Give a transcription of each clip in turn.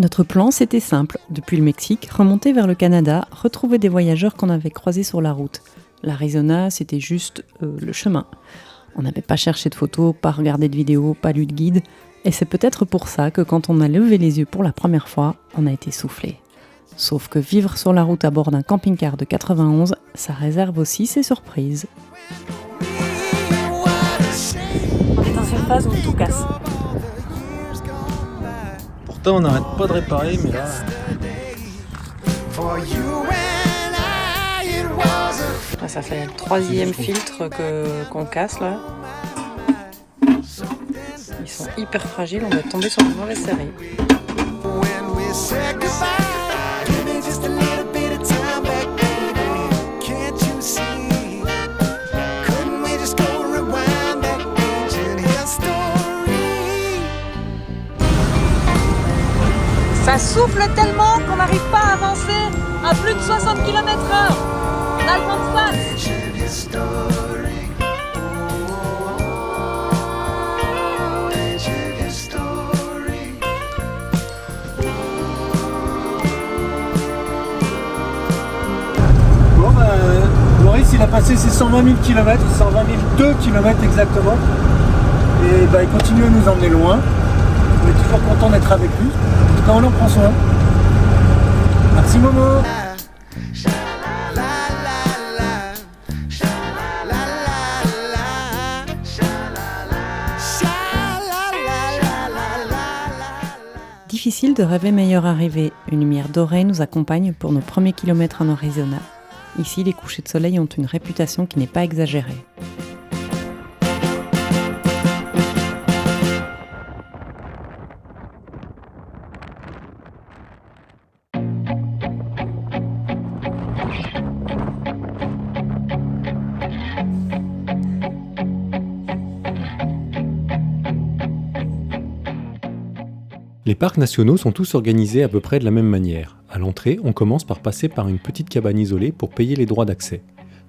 Notre plan, c'était simple. Depuis le Mexique, remonter vers le Canada, retrouver des voyageurs qu'on avait croisés sur la route. L'Arizona, c'était juste le chemin. On n'avait pas cherché de photos, pas regardé de vidéos, pas lu de guide. Et c'est peut-être pour ça que quand on a levé les yeux pour la première fois, on a été soufflé. Sauf que vivre sur la route à bord d'un camping-car de 91, ça réserve aussi ses surprises. On est dans une phase où tout casse. Pourtant, on n'arrête pas de réparer, mais là... Ça fait le 3e filtre qu'on casse là. Ils sont hyper fragiles, on va tomber sur une mauvaise série. Ça souffle tellement qu'on n'arrive pas à avancer à plus de 60 km/h. On a le vent de face. Bon, Maurice, il a passé ses 120 000 km, 120 2 km exactement. Et il continue à nous emmener loin. On est toujours content d'être avec lui. En tout cas, on en prend soin. Merci Momo. Difficile de rêver meilleure arrivée. Une lumière dorée nous accompagne pour nos premiers kilomètres en Arizona. Ici, les couchers de soleil ont une réputation qui n'est pas exagérée. Les parcs nationaux sont tous organisés à peu près de la même manière. À l'entrée, on commence par passer par une petite cabane isolée pour payer les droits d'accès.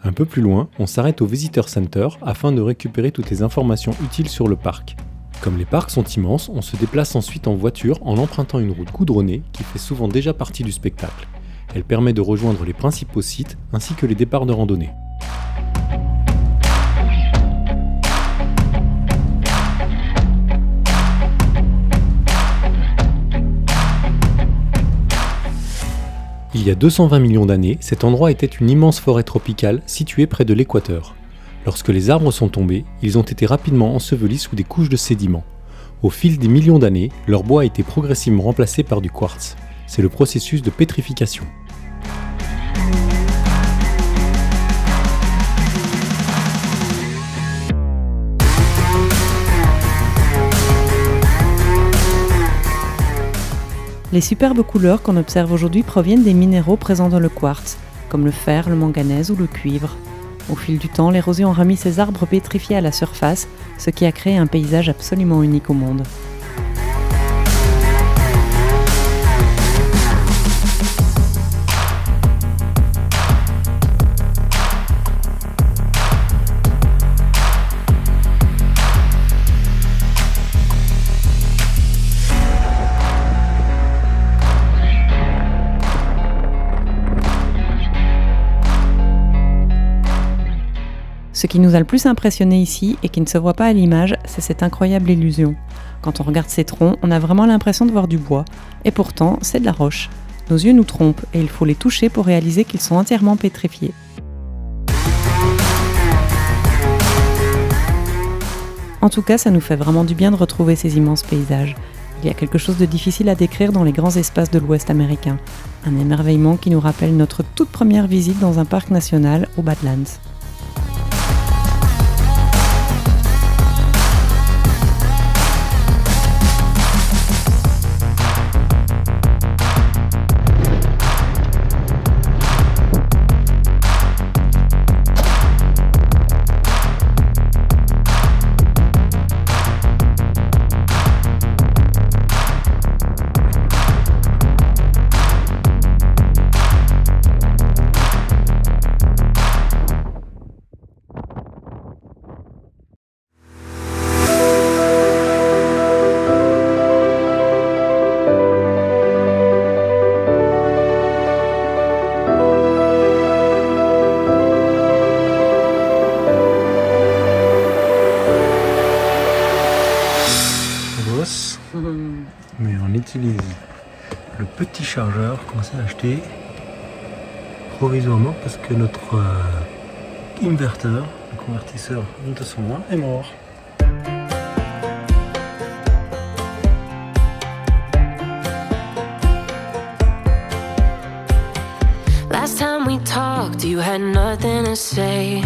Un peu plus loin, on s'arrête au Visitor Center afin de récupérer toutes les informations utiles sur le parc. Comme les parcs sont immenses, on se déplace ensuite en voiture en empruntant une route goudronnée qui fait souvent déjà partie du spectacle. Elle permet de rejoindre les principaux sites ainsi que les départs de randonnée. Il y a 220 millions d'années, cet endroit était une immense forêt tropicale située près de l'équateur. Lorsque les arbres sont tombés, ils ont été rapidement ensevelis sous des couches de sédiments. Au fil des millions d'années, leur bois a été progressivement remplacé par du quartz. C'est le processus de pétrification. Les superbes couleurs qu'on observe aujourd'hui proviennent des minéraux présents dans le quartz, comme le fer, le manganèse ou le cuivre. Au fil du temps, l'érosion a remis ces arbres pétrifiés à la surface, ce qui a créé un paysage absolument unique au monde. Ce qui nous a le plus impressionné ici et qui ne se voit pas à l'image, c'est cette incroyable illusion. Quand on regarde ces troncs, on a vraiment l'impression de voir du bois. Et pourtant, c'est de la roche. Nos yeux nous trompent et il faut les toucher pour réaliser qu'ils sont entièrement pétrifiés. En tout cas, ça nous fait vraiment du bien de retrouver ces immenses paysages. Il y a quelque chose de difficile à décrire dans les grands espaces de l'Ouest américain. Un émerveillement qui nous rappelle notre toute première visite dans un parc national aux Badlands. le petit chargeur qu'on s'est acheté provisoirement parce que notre inverteur, le convertisseur 220 est mort. Last time we talked, you had nothing to say.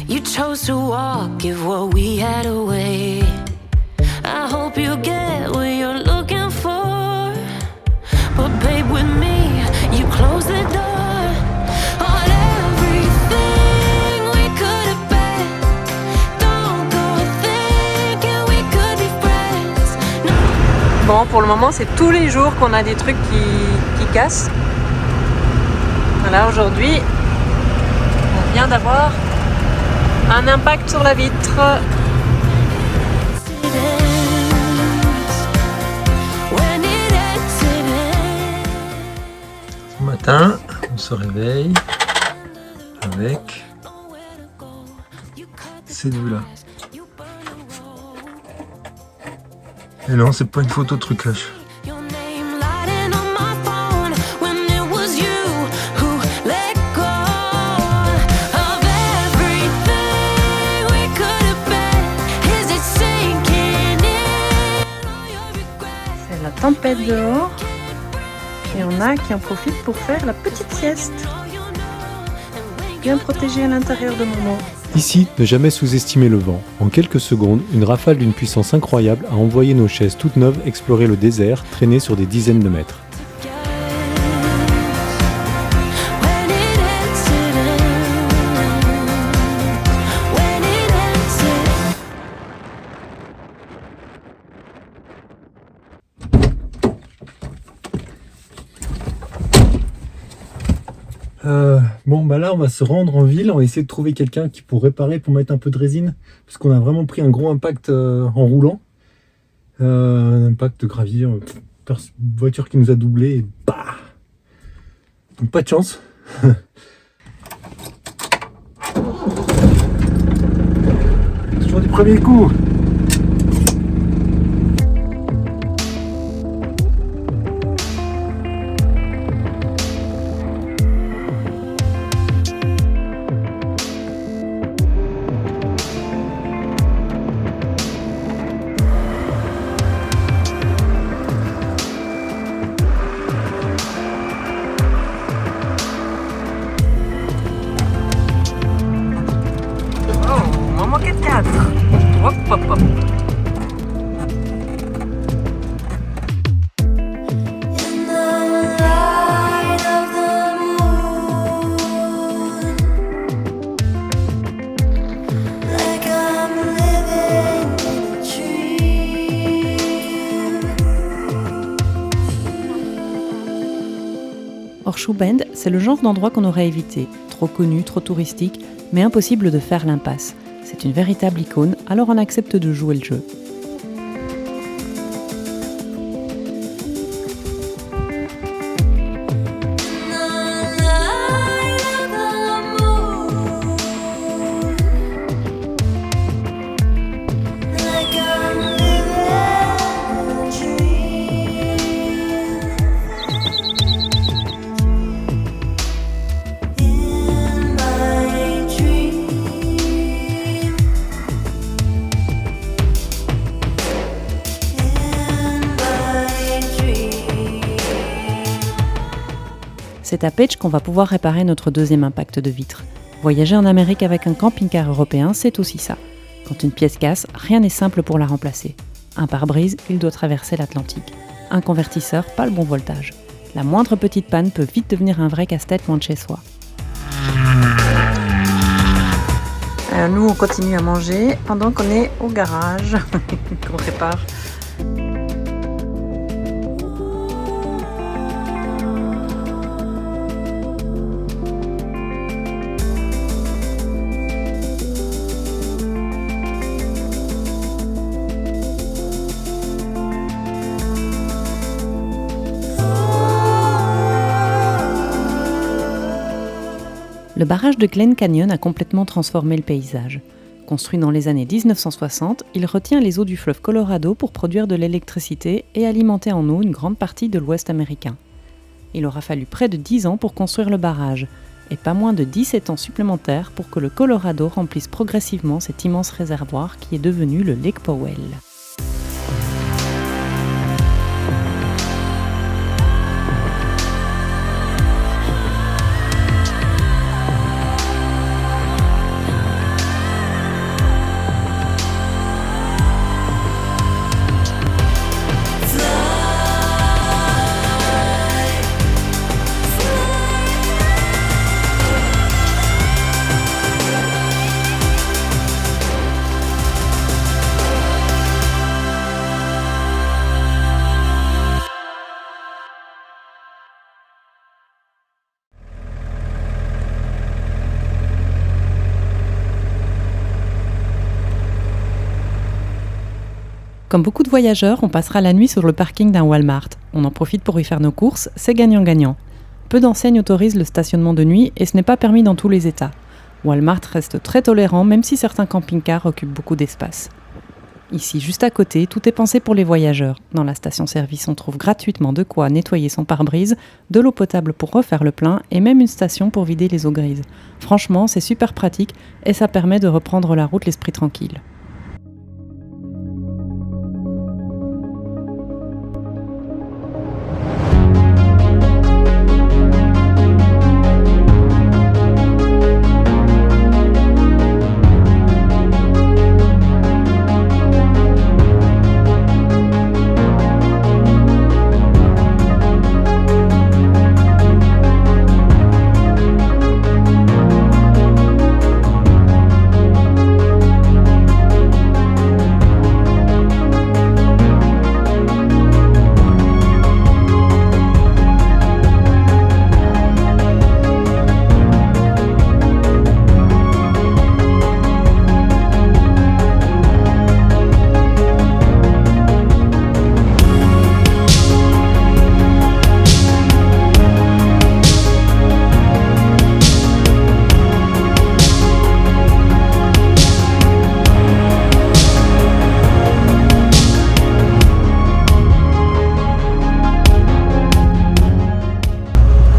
You chose to walk, give what we had away. I hope you get what you're looking for. But babe, with me, you close the door on everything we could have been. Don't go thinking we could be friends. No. Bon, pour le moment, c'est tous les jours qu'on a des trucs qui cassent. Voilà, aujourd'hui, on vient d'avoir un impact sur la vitre. Ce matin, on se réveille avec cette vue-là. Et non, c'est pas une photo de trucage. Tempête dehors et on a qui en profitent pour faire la petite sieste. Bien protégé à l'intérieur de Momo. Ici, ne jamais sous-estimer le vent. En quelques secondes, une rafale d'une puissance incroyable a envoyé nos chaises toutes neuves explorer le désert, traînées sur des dizaines de mètres. Bon bah là on va se rendre en ville, on va essayer de trouver quelqu'un qui pour réparer, pour mettre un peu de résine, parce qu'on a vraiment pris un gros impact en roulant, un impact de gravier, voiture qui nous a doublé, et bah donc pas de chance. Toujours du premier coup. Hop, hop, hop. Horseshoe Bend, c'est le genre d'endroit qu'on aurait évité. Trop connu, trop touristique, mais impossible de faire l'impasse. C'est une véritable icône, alors on accepte de jouer le jeu. C'est à Page qu'on va pouvoir réparer notre deuxième impact de vitre. Voyager en Amérique avec un camping-car européen, c'est aussi ça. Quand une pièce casse, rien n'est simple pour la remplacer. Un pare-brise, il doit traverser l'Atlantique. Un convertisseur, pas le bon voltage. La moindre petite panne peut vite devenir un vrai casse-tête loin de chez soi. Alors nous, on continue à manger pendant qu'on est au garage, qu'on répare. Le barrage de Glen Canyon a complètement transformé le paysage. Construit dans les années 1960, il retient les eaux du fleuve Colorado pour produire de l'électricité et alimenter en eau une grande partie de l'Ouest américain. Il aura fallu près de 10 ans pour construire le barrage, et pas moins de 17 ans supplémentaires pour que le Colorado remplisse progressivement cet immense réservoir qui est devenu le Lake Powell. Comme beaucoup de voyageurs, on passera la nuit sur le parking d'un Walmart. On en profite pour y faire nos courses, c'est gagnant-gagnant. Peu d'enseignes autorisent le stationnement de nuit et ce n'est pas permis dans tous les États. Walmart reste très tolérant même si certains camping-cars occupent beaucoup d'espace. Ici, juste à côté, tout est pensé pour les voyageurs. Dans la station-service, on trouve gratuitement de quoi nettoyer son pare-brise, de l'eau potable pour refaire le plein et même une station pour vider les eaux grises. Franchement, c'est super pratique et ça permet de reprendre la route l'esprit tranquille.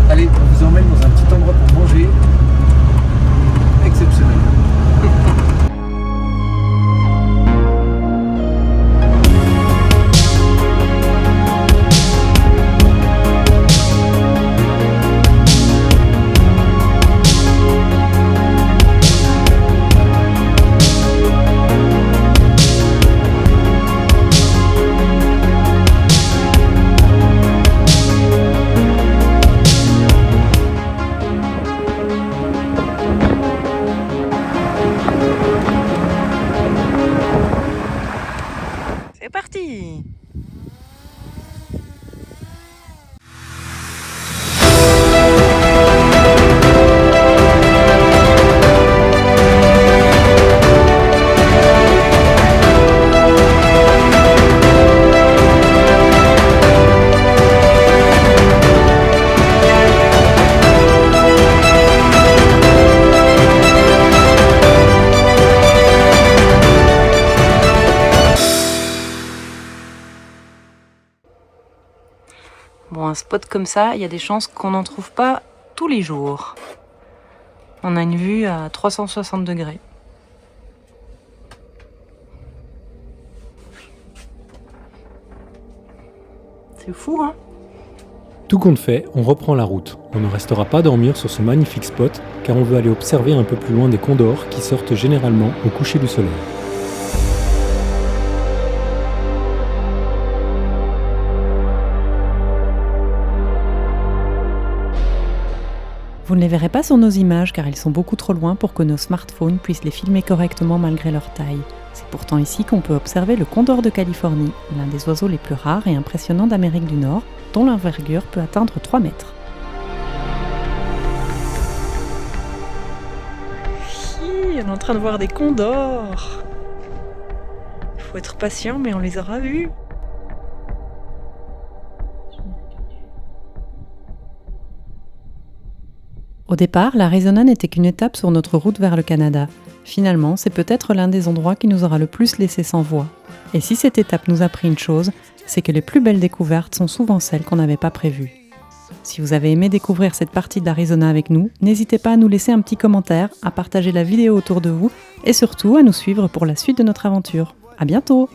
Allez, on vous emmène dans un petit endroit pour manger. Exceptionnel. C'est parti! Bon, un spot comme ça, il y a des chances qu'on n'en trouve pas tous les jours. On a une vue à 360 degrés. C'est fou, hein? Tout compte fait, on reprend la route. On ne restera pas dormir sur ce magnifique spot, car on veut aller observer un peu plus loin des condors qui sortent généralement au coucher du soleil. Vous ne les verrez pas sur nos images car ils sont beaucoup trop loin pour que nos smartphones puissent les filmer correctement malgré leur taille. C'est pourtant ici qu'on peut observer le condor de Californie, l'un des oiseaux les plus rares et impressionnants d'Amérique du Nord, dont l'envergure peut atteindre 3 mètres. Hi, on est en train de voir des condors. Il faut être patient mais on les aura vus. Au départ, l'Arizona n'était qu'une étape sur notre route vers le Canada. Finalement, c'est peut-être l'un des endroits qui nous aura le plus laissé sans voix. Et si cette étape nous a appris une chose, c'est que les plus belles découvertes sont souvent celles qu'on n'avait pas prévues. Si vous avez aimé découvrir cette partie d'Arizona avec nous, n'hésitez pas à nous laisser un petit commentaire, à partager la vidéo autour de vous et surtout à nous suivre pour la suite de notre aventure. À bientôt!